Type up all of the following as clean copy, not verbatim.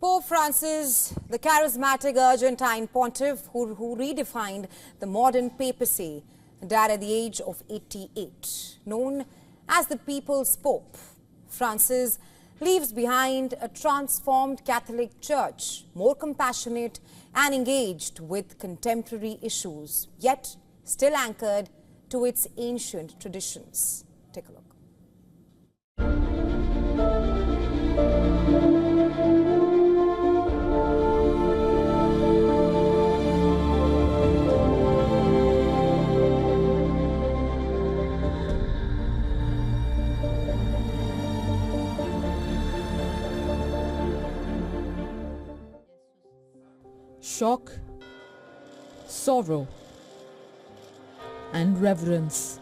Pope Francis, the charismatic Argentine pontiff who redefined the modern papacy, died at the age of 88. Known as the People's Pope, Francis leaves behind a transformed Catholic Church, more compassionate and engaged with contemporary issues, yet still anchored to its ancient traditions. Take a look. Shock, sorrow, and reverence.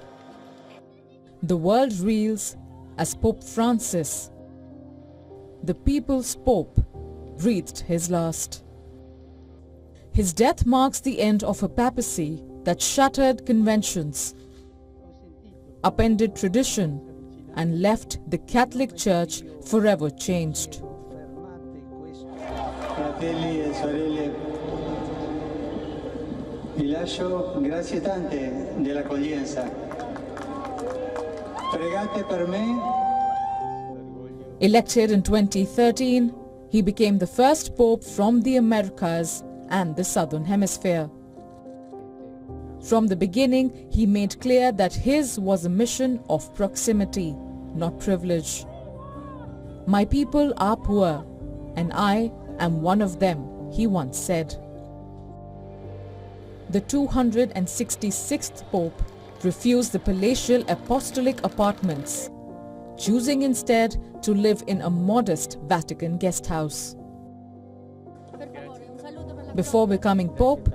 The world reels as Pope Francis, the People's Pope, breathed his last. His death marks the end of a papacy that shattered conventions, upended tradition, and left the Catholic Church forever changed. Fratelli e sorelle, vi lascio grazie tante dell'accoglienza. Pregate per me. Elected in 2013, he became the first pope from the Americas and the Southern Hemisphere. From the beginning, he made clear that his was a mission of proximity, not privilege. "My people are poor, and I am one of them," he once said. The 266th Pope refused the palatial apostolic apartments, choosing instead to live in a modest Vatican guest house. Before becoming Pope,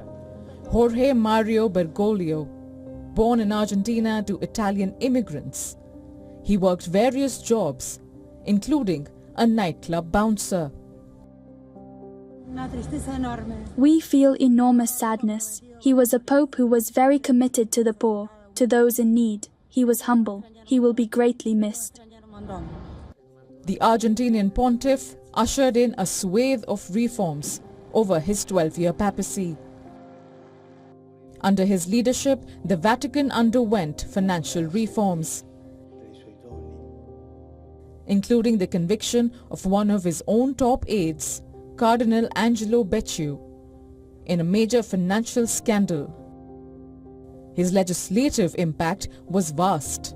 Jorge Mario Bergoglio, born in Argentina to Italian immigrants, he worked various jobs, including a nightclub bouncer. We feel enormous sadness. He was a pope who was very committed to the poor, to those in need. He was humble. He will be greatly missed. The Argentinian pontiff ushered in a swathe of reforms over his 12-year papacy. Under his leadership, the Vatican underwent financial reforms, including the conviction of one of his own top aides, Cardinal Angelo Becciu, in a major financial scandal. His legislative impact was vast.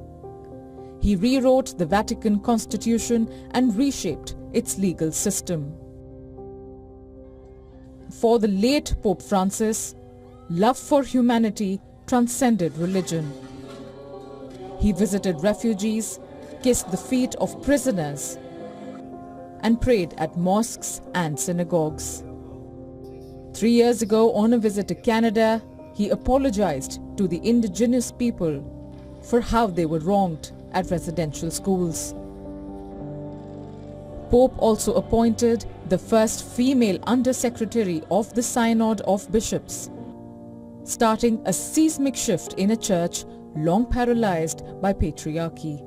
He rewrote the Vatican Constitution and reshaped its legal system. For the late Pope Francis, love for humanity transcended religion. He visited refugees, kissed the feet of prisoners, and prayed at mosques and synagogues. 3 years ago, on a visit to Canada, he apologized to the indigenous people for how they were wronged at residential schools. Pope also appointed the first female undersecretary of the Synod of Bishops, starting a seismic shift in a church long paralyzed by patriarchy.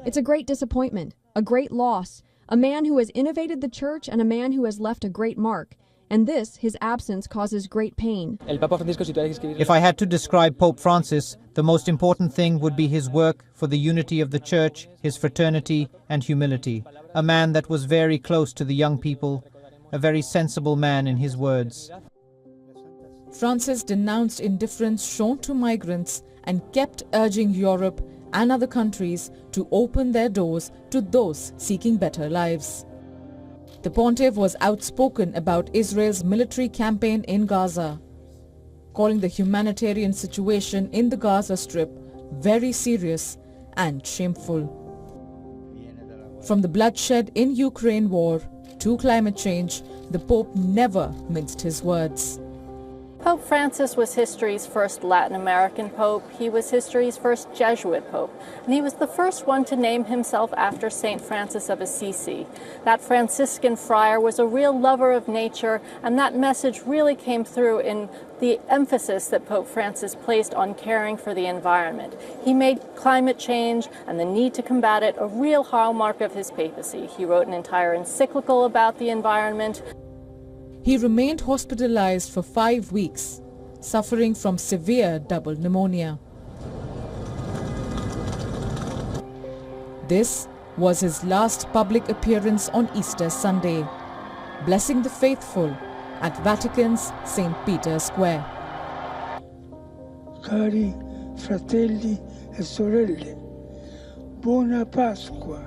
It's a great disappointment, a great loss, a man who has innovated the church and a man who has left a great mark. And this, his absence, causes great pain. If I had to describe Pope Francis, the most important thing would be his work for the unity of the church, his fraternity and humility. A man that was very close to the young people, a very sensible man in his words. Francis denounced indifference shown to migrants and kept urging Europe and other countries to open their doors to those seeking better lives. The pontiff was outspoken about Israel's military campaign in Gaza, calling the humanitarian situation in the Gaza Strip very serious and shameful. From the bloodshed in Ukraine war to climate change, the Pope never minced his words. Pope Francis was history's first Latin American pope. He was history's first Jesuit pope. And he was the first one to name himself after St. Francis of Assisi. That Franciscan friar was a real lover of nature, and that message really came through in the emphasis that Pope Francis placed on caring for the environment. He made climate change and the need to combat it a real hallmark of his papacy. He wrote an entire encyclical about the environment. He remained hospitalized for 5 weeks, suffering from severe double pneumonia. This was his last public appearance on Easter Sunday, blessing the faithful at Vatican's St. Peter's Square. Cari fratelli e sorelle, buona Pasqua.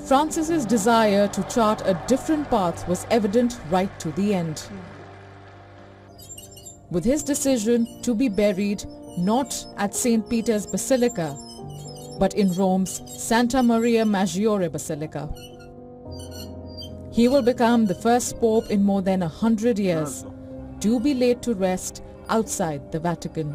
Francis's desire to chart a different path was evident right to the end. With his decision to be buried not at St. Peter's Basilica, but in Rome's Santa Maria Maggiore Basilica. He will become the first pope in more than 100 years to be laid to rest outside the Vatican.